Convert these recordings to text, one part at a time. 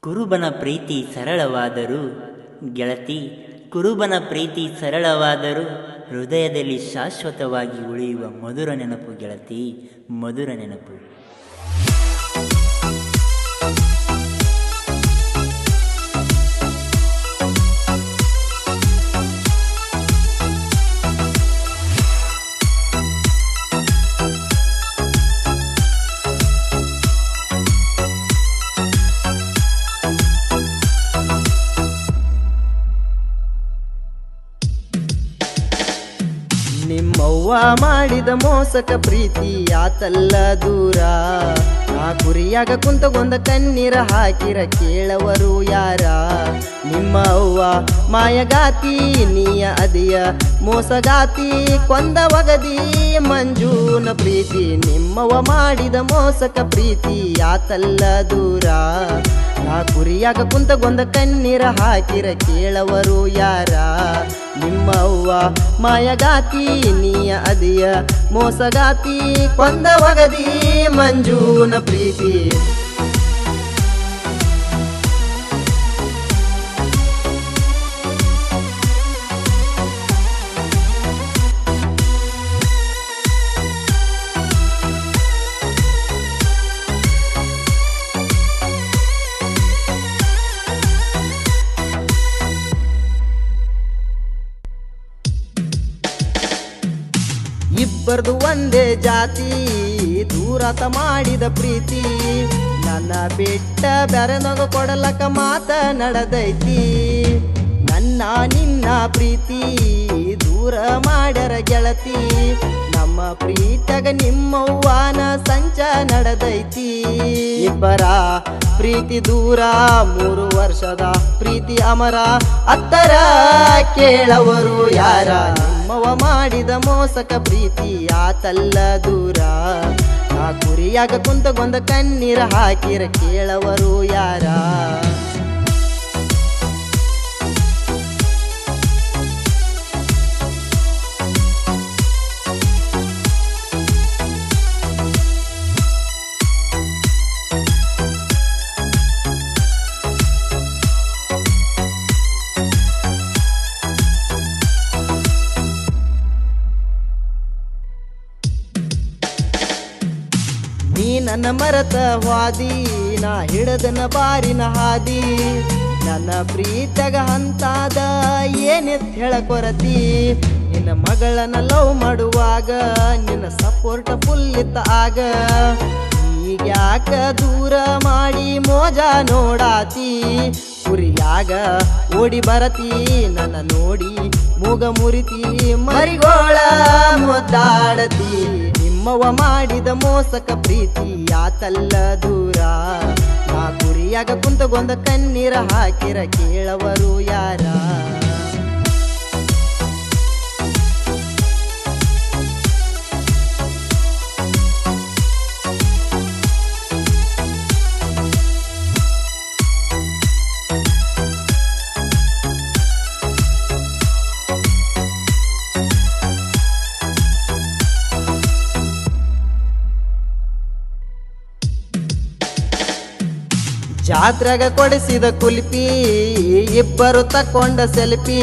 ಕುರುಬನ ಪ್ರೀತಿ ಸರಳವಾದರೂ ಗೆಳತಿ, ಕುರುಬನ ಪ್ರೀತಿ ಸರಳವಾದರೂ ಹೃದಯದಲ್ಲಿ ಶಾಶ್ವತವಾಗಿ ಉಳಿಯುವ ಮಧುರ ನೆನಪು ಗೆಳತಿ, ಮಧುರ ನೆನಪು. ನಿಮ್ಮವ್ವ ಮಾಡಿದ ಮೋಸಕ ಪ್ರೀತಿ ಆತಲ್ಲ ದೂರ. ನಾ ಕುರಿಯಾಗ ಕುಂತಗೊಂದ ಕಣ್ಣೀರ ಹಾಕಿರ ಕೇಳವರು ಯಾರ? ನಿಮ್ಮ ಅವ್ವ ಮಾಯಗಾತಿ ನೀಯ ಅದಿಯ ಮೋಸಗಾತಿ ಕೊಂದ ಒಗದಿ ಮಂಜೂನ ಪ್ರೀತಿ. ನಿಮ್ಮವ್ವ ಮಾಡಿದ ಮೋಸಕ ಪ್ರೀತಿ ಆತಲ್ಲ ದೂರ. ನಾ ಕುರಿಯಾಗ ಕುಂತಗೊಂದ ಕಣ್ಣೀರ ಹಾಕಿರ ಕೇಳವರು ಯಾರ? ನಿಮ್ಮ ಅವ್ವ ಮಾಯಗಾತಿ ನೀಯ ಅದಿಯ ಮೋಸಗಾತಿ ಕೊಂದ ಒಗದಿ ಮಂಜೂನ ಪ್ರೀತಿ. ಇಬ್ಬರದು ಒಂದೇ ಜಾತಿ ದೂರತ ಮಾಡಿದ ಪ್ರೀತಿ. ನನ್ನ ಬಿಟ್ಟ ಬೆರನಗ ಕೊಡಲಕ ಮಾತ ನಡೆದೈತಿ. ನನ್ನ ನಿನ್ನ ಪ್ರೀತಿ ದೂರ ಮಾಡ್ಯಾರ ಗೆಳತಿ. ನಮ್ಮ ಪ್ರೀತಗ ನಿಮ್ಮವ್ವನ ಸಂಚ ನಡೆದೈತಿ. ಇಬ್ಬರ ಪ್ರೀತಿ ದೂರ 3 ವರ್ಷದ ಪ್ರೀತಿ ಅಮರ ಅತ್ತರ ಕೇಳವರು ಯಾರ? ನಿಮ್ಮವ ಮಾಡಿದ ಮೋಸಕ ಪ್ರೀತಿ ಆತಲ್ಲ ದೂರ. ಆ ಕುರಿಯಾಗ ಕುಂತಗೊಂದ ಕಣ್ಣೀರ ಹಾಕಿರ ಕೇಳವರು ಯಾರ? ನೀ ನನ್ನ ಮರತ ವಾದಿ ನಾ ಹಿಡದನ ಬಾರಿನ ಹಾದಿ. ನನ್ನ ಪ್ರೀತಗ ಹಂತಾದ ಏನೆತ್ ಹೇಳಕೊರತಿ. ನಿನ್ನ ಮಗಳನ್ನ ಲವ್ ಮಾಡುವಾಗ ನಿನ್ನ ಸಪೋರ್ಟ್ ಫುಲ್ ಇತ್ತ ಆಗ. ಈಗ್ಯಾಕ ದೂರ ಮಾಡಿ ಮೋಜ ನೋಡಾತಿ. ಕುರಿಯಾಗ ಓಡಿ ಬರತಿ ನನ್ನ ನೋಡಿ ಮೂಗ ಮುರಿತಿ ಮರಿಗೋಳ ಮುದ್ದಾಡತಿ. ನಿಮ್ಮವ ಮಾಡಿದ ಮೋಸಕ ಪ್ರೀತಿ ಆತಲ್ಲ ದೂರ. ನಾ ಕುರಿಯಾಗ ಕುಂತಗೊಂದ ಕಣ್ಣೀರ ಹಾಕಿರ ಕೇಳವರು ಯಾರ? ಜಾತ್ರೆಗ ಕೊಡಿಸಿದ ಕುಲ್ಪಿ ಇಬ್ಬರು ತಕ್ಕೊಂಡ ಸೆಲ್ಫಿ.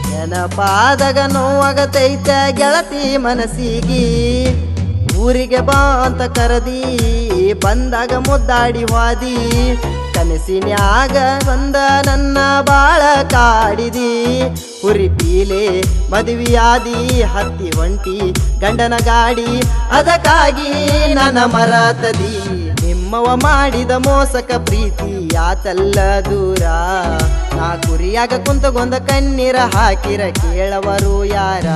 ನೆನಪಾದಾಗ ನೋವಾಗತೈತ ಗೆಳತಿ ಮನಸ್ಸಿಗಿ. ಊರಿಗೆ ಬಾ ಅಂತ ಕರದಿ ಬಂದಾಗ ಮುದ್ದಾಡಿ ವಾದಿ. ಕನಸಿನ್ಯಾಗ ಬಂದ ನನ್ನ ಬಾಳ ಕಾಡಿದಿ. ಹುರಿ ಪೀಲೆ ಮದುವೆಯಾದಿ ಹತ್ತಿ ಒಂಟಿ ಗಂಡನ ಗಾಡಿ. ಅದಕ್ಕಾಗಿ ನನ್ನ ಮರತದಿ. ನಿಮ್ಮವ ಮಾಡಿದ ಮೋಸಕ ಪ್ರೀತಿ ಆತಲ್ಲ ದೂರ. ನಾ ಕುರಿಯಾಗ ಕುಂತಗೊಂದ ಕಣ್ಣೀರ ಹಾಕಿರ ಕೇಳವರು ಯಾರ?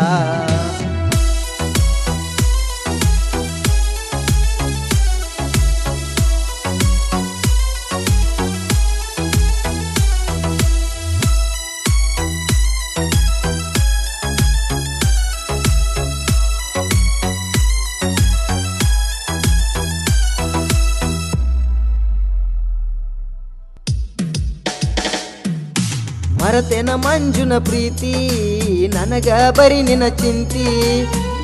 ಮರತೆನ ಮಂಜುನ ಪ್ರೀತಿ ನನಗ ಬರಿ ನಿನ್ನ ಚಿಂತಿ.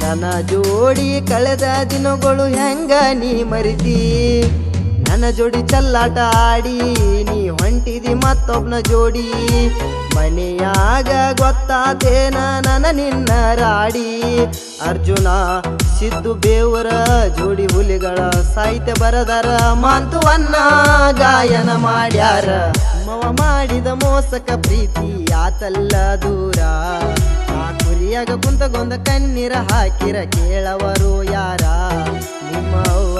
ನನ್ನ ಜೋಡಿ ಕಳೆದ ದಿನಗಳು ಹೆಂಗ ನೀ ಮರಿತಿ. ನನ್ನ ಜೋಡಿ ಚಲ್ಲಾಟ ಆಡಿ ನೀ ಮತ್ತೊಬ್ನ ಜೋಡಿ ಮನೆಯಾಗ ಗೊತ್ತಾತೇನ ನನ್ನ ನಿನ್ನ ರಾಡಿ ಅರ್ಜುನ ಸಿದ್ದು ಬೇವರ ಜೋಡಿ ಹುಲಿಗಳ ಸಾಹಿತ್ಯ ಬರದಾರ ಮಾಂತುವನ್ನ ಗಾಯನ ಮಾಡ್ಯಾರ ಮವ ಮಾಡಿದ ಮೋಸಕ ಪ್ರೀತಿ ಆತಲ್ಲ ದೂರ ಆ ಕುರಿಯಾಗ ಕುಂತಗೊಂದ ಕಣ್ಣೀರ ಹಾಕಿರ ಕೇಳವರು ಯಾರ ನಿಮ್ಮ ಅವ್ವ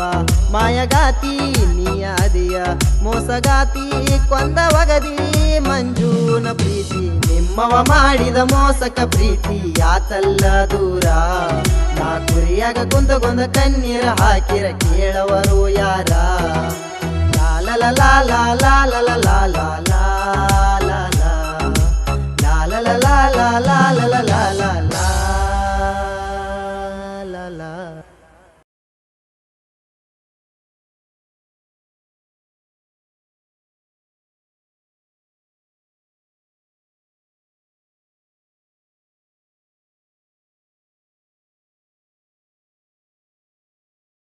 ಮಾಯಗಾತಿ ನೀಯಾದಿಯ ಮೋಸಗಾತಿ ಕೊಂದವಗದಿ ಮಂಜೂನ ಪ್ರೀತಿ ನಿಮ್ಮವ ಮಾಡಿದ ಮೋಸಕ ಪ್ರೀತಿ ಆತಲ್ಲ ದೂರ ನಾ ಕುರಿಯಾಗ ಕುಂತಗೊಂದ ಕಣ್ಣೀರ ಹಾಕಿರ ಕೇಳವರು ಯಾರ ಲಾಲ ಲಾಲ ಲಾಲ ಲಾಲ